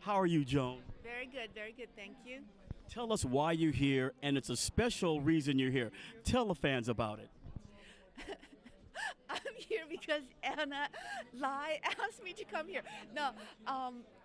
How are you, Joan? Very good, thank you. Tell us why you're here, and it's a special reason you're here. Tell the fans about it. I'm here because Anna Lai asked me to come here. No,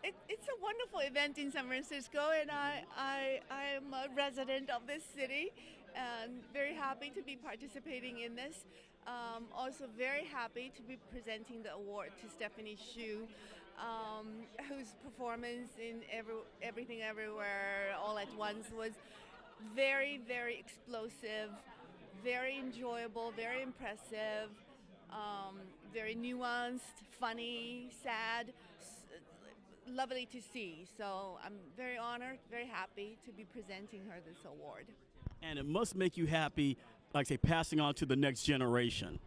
it's a wonderful event in San Francisco, and I'm a resident of this city, and very happy to be participating in this. Also very happy to be presenting the award to Stephanie Hsu, whose performance in Everything Everywhere All at Once was very, very explosive, very enjoyable, very impressive, very nuanced, funny, sad, lovely to see. So I'm very honored, very happy to be presenting her this award. And it must make you happy, like say, passing on to the next generation.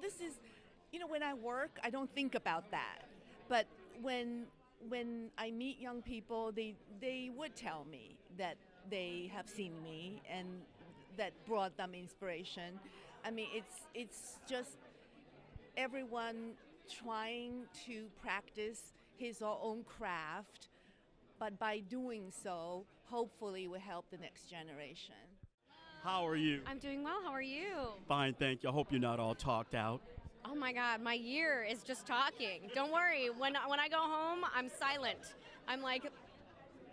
This is, when I work, I don't think about that. But when I meet young people, they would tell me that they have seen me and that brought them inspiration. I mean, it's just everyone trying to practice his or own craft, but by doing so, hopefully will help the next generation. How are you? I'm doing well. How are you? Fine, thank you. I hope you're not all talked out. Oh my God, my year is just talking. Don't worry. When I go home, I'm silent. I'm like,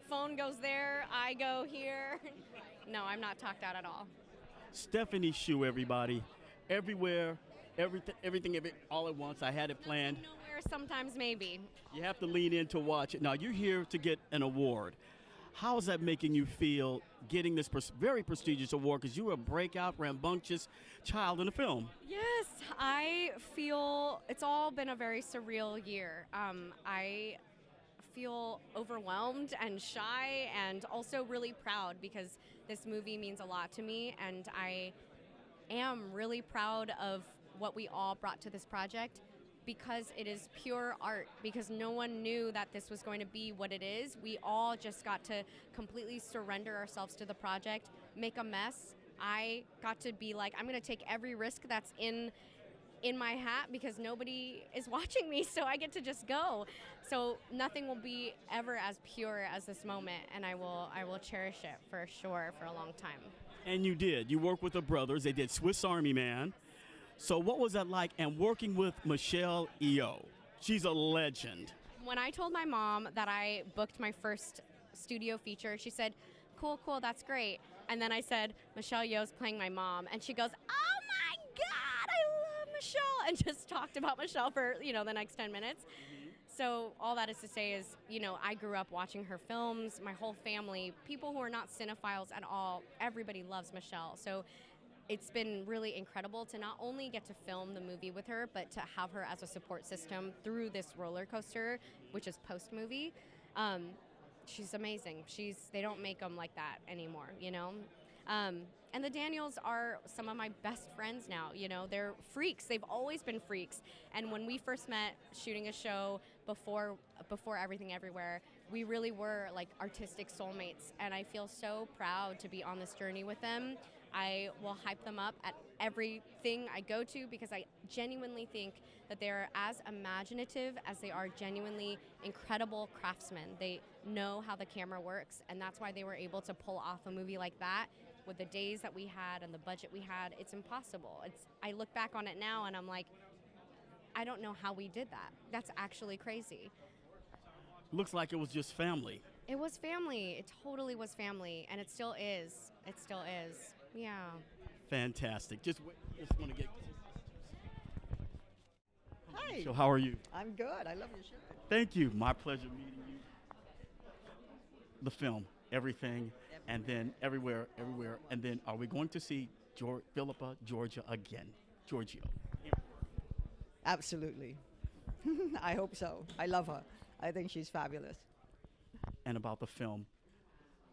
phone goes there, I go here. No, I'm not talked out at all. Stephanie Hsu, everybody. Everywhere, everything, all at once. I had it planned. Nowhere, sometimes maybe. You have to lean in to watch it. Now, you're here to get an award. How is that making you feel, getting this very prestigious award? Because you were a breakout, rambunctious child in the film. Yes, I feel it's all been a very surreal year. I feel overwhelmed and shy and also really proud because this movie means a lot to me, and I am really proud of what we all brought to this project because it is pure art, because no one knew that this was going to be what it is. We all just got to completely surrender ourselves to the project, make a mess. I got to be like, I'm going to take every risk that's in my hat because nobody is watching me, so I get to just go. So nothing will be ever as pure as this moment, and I will cherish it for sure for a long time. And you did. You worked with the brothers. They did Swiss Army Man. So what was that like? And working with Michelle Yeoh, she's a legend. When I told my mom that I booked my first studio feature, she said, cool, that's great. And then I said, Michelle Yeoh's playing my mom. And she goes, oh my God, I love Michelle. And just talked about Michelle for, the next 10 minutes. So all that is to say is, I grew up watching her films, my whole family, people who are not cinephiles at all, everybody loves Michelle. So it's been really incredible to not only get to film the movie with her, but to have her as a support system through this roller coaster, which is post-movie. She's amazing. They don't make them like that anymore, And the Daniels are some of my best friends now, They're freaks. They've always been freaks. And when we first met shooting a show before Everything Everywhere, we really were like artistic soulmates. And I feel so proud to be on this journey with them. I will hype them up at everything I go to because I genuinely think that they're as imaginative as they are genuinely incredible craftsmen. They know how the camera works, and that's why they were able to pull off a movie like that with the days that we had and the budget we had. It's impossible. I look back on it now and I'm like, I don't know how we did that. That's actually crazy. Looks like it was just family. It was family. It totally was family, and it still is. It still is. Yeah. Fantastic. Just want to get. Hi. So how are you? I'm good. I love your show. Thank you. My pleasure meeting you. The film, everything, and then everywhere, and then are we going to see Phillip, Georgia again? Giorgio. Absolutely. I hope so. I love her. I think she's fabulous. And about the film,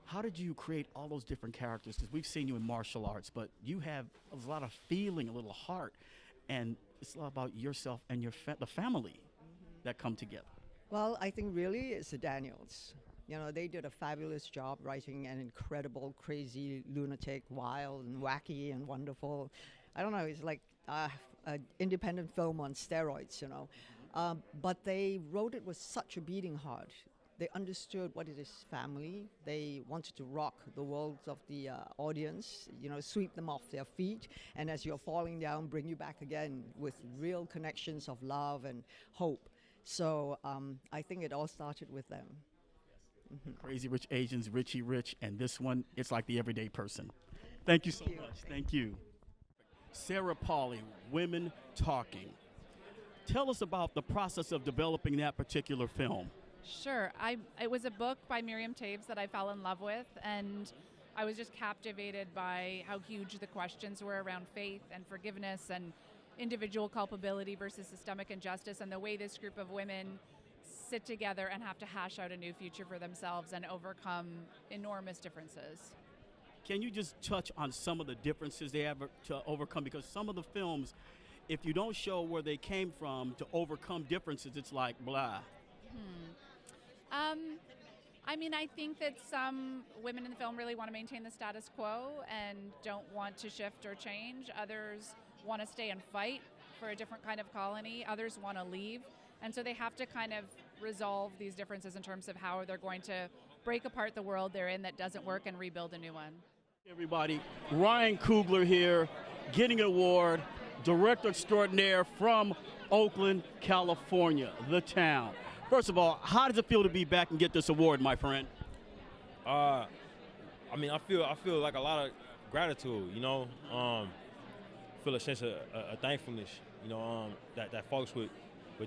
how did you create all those different characters? Because we've seen you in martial arts, but you have a lot of feeling, a little heart, and it's a lot about yourself and the family that come together. Well, I think really it's the Daniels. They did a fabulous job writing an incredible, crazy, lunatic, wild, and wacky, and wonderful. I don't know, it's like an independent film on steroids, But they wrote it with such a beating heart. They understood what it is family. They wanted to rock the worlds of the audience, sweep them off their feet, and as you're falling down, bring you back again with real connections of love and hope. So I think it all started with them. Crazy Rich Asians, Richie Rich, and this one, it's like the everyday person. Thank you so much. Thank you. Sarah Polley, Women Talking. Tell us about the process of developing that particular film. Sure. It was a book by Miriam Taves that I fell in love with, and I was just captivated by how huge the questions were around faith and forgiveness and individual culpability versus systemic injustice, and the way this group of women sit together and have to hash out a new future for themselves and overcome enormous differences. Can you just touch on some of the differences they have to overcome? Because some of the films, if you don't show where they came from to overcome differences, it's like blah. I think that some women in the film really want to maintain the status quo and don't want to shift or change. Others want to stay and fight for a different kind of colony. Others want to leave. And so they have to kind of resolve these differences in terms of how they're going to break apart the world they're in that doesn't work and rebuild a new one. Everybody, Ryan Coogler here, getting an award, director extraordinaire from Oakland, California, the town. First of all, how does it feel to be back and get this award, my friend? I feel like a lot of gratitude, feel a sense of thankfulness, that folks would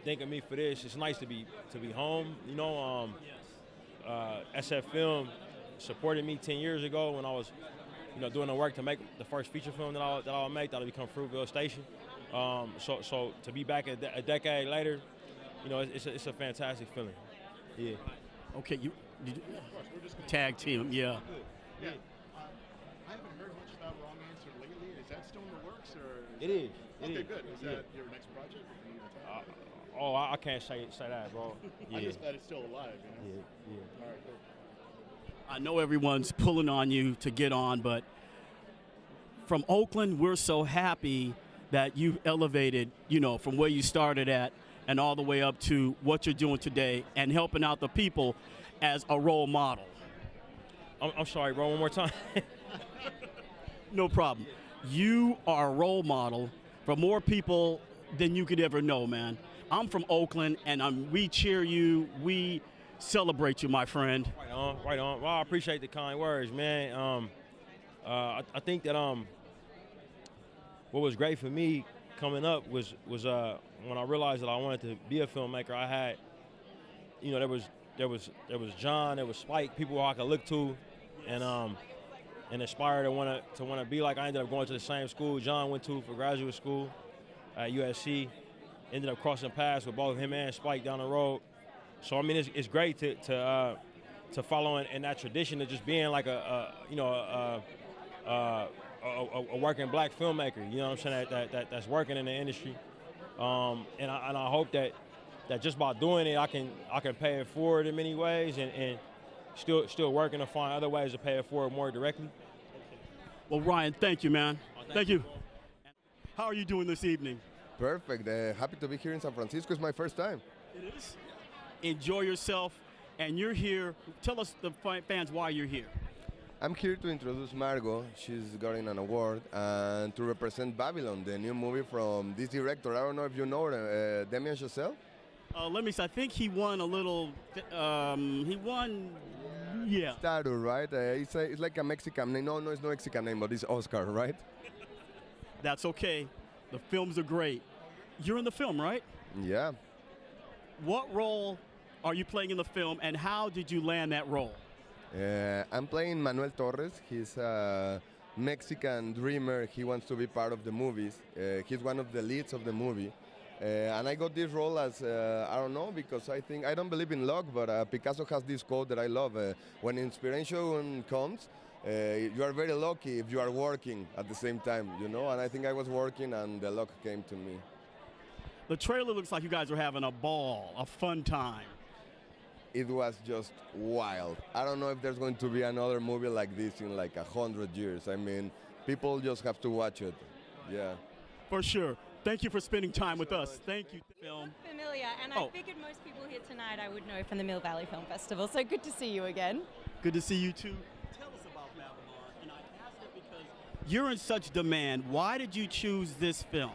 think of me for this. It's nice to be home, SFFILM supported me 10 years ago when I was, doing the work to make the first feature film that I'll make, that'll become Fruitville Station. So to be back a decade later, it's a fantastic feeling. Yeah. Okay, you tag team, yeah. Yeah. I haven't heard much about Wrong Answer lately. Is that still in the works, or? It is. Okay, good. Is that your next project? I can't say that, bro. Yeah. I'm just glad it's still alive. Yeah. All right, cool. I know everyone's pulling on you to get on, but from Oakland, we're so happy that you've elevated, from where you started at and all the way up to what you're doing today and helping out the people as a role model. I'm sorry, bro, one more time. No problem. You are a role model for more people than you could ever know, man. I'm from Oakland, and we cheer you. We celebrate you, my friend. Right on. Well, I appreciate the kind words, man. I think that what was great for me coming up was when I realized that I wanted to be a filmmaker. I had, there was John, there was Spike, people who I could look to, and inspired to want to be like. I ended up going to the same school John went to for graduate school at USC. Ended up crossing paths with both him and Spike down the road. So it's great to follow in that tradition of just being like a working black filmmaker. You know what I'm saying? That's working in the industry. And I hope that just by doing it, I can pay it forward in many ways, and still working to find other ways to pay it forward more directly. Well, Ryan, thank you, man. Thank you. How are you doing this evening? Perfect. Happy to be here in San Francisco. It's my first time. It is. Enjoy yourself, and you're here. Tell us, the fans, why you're here. I'm here to introduce Margot. She's getting an award, and to represent Babylon, the new movie from this director. I don't know if you know Damien Chazelle. Let me see. I think he won a little. He won. Yeah. Staru, right? It's like a Mexican name. No, it's no Mexican name, but it's Oscar, right? That's okay. The films are great. You're in the film, right? Yeah. What role are you playing in the film, and how did you land that role? I'm playing Manuel Torres. He's a Mexican dreamer. He wants to be part of the movies. He's one of the leads of the movie. And I got this role as, I don't know, because I don't believe in luck, but Picasso has this quote that I love. When inspiration comes, you are very lucky if you are working at the same time, and I think I was working and the luck came to me. The trailer looks like you guys are having a ball, a fun time. It was just wild. I don't know if there's going to be another movie like this in like 100 years. I mean, people just have to watch it. Yeah. For sure. Thank you for spending time with us. Thank you, film. Australia, and Oh. I figured most people here tonight I would know from the Mill Valley Film Festival, so good to see you again. Good to see you too. Tell us about Babylon. And I asked it because you're in such demand. Why did you choose this film?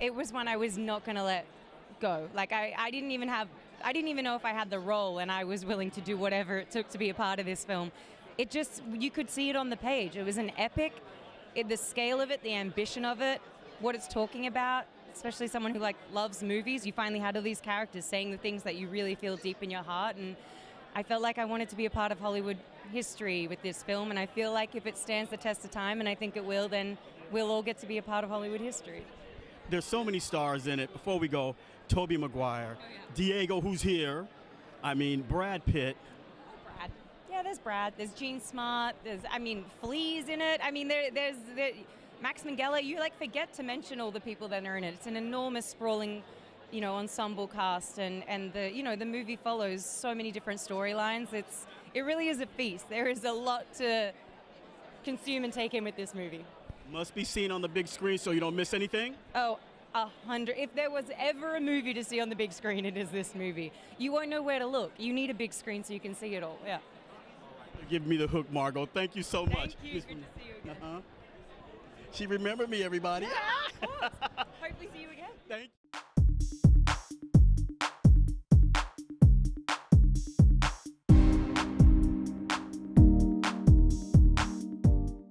It was one I was not going to let go. Like, I didn't even know if I had the role, and I was willing to do whatever it took to be a part of this film. It just, you could see it on the page. It was an epic. The scale of it, the ambition of it, what it's talking about, especially someone who like loves movies. You finally had all these characters saying the things that you really feel deep in your heart, and I felt like I wanted to be a part of Hollywood history with this film, and I feel like if it stands the test of time, and I think it will, then we'll all get to be a part of Hollywood history. There's so many stars in it. Before we go, Tobey Maguire, Diego, who's here. I mean, Brad Pitt. Brad. Yeah, there's Brad. There's Gene Smart. There's, Flea's in it. I mean, there's Max Minghella. You like forget to mention all the people that are in it. It's an enormous, sprawling, ensemble cast, and the movie follows so many different storylines. It really is a feast. There is a lot to consume and take in with this movie. Must be seen on the big screen so you don't miss anything. Oh, 100. If there was ever a movie to see on the big screen, it is this movie. You won't know where to look. You need a big screen so you can see it all. Yeah. Give me the hook, Margot. Thank you so much. Thank you. Good to see you again. She remembered me, everybody. Yeah, of course. Hopefully see you again. Thank you.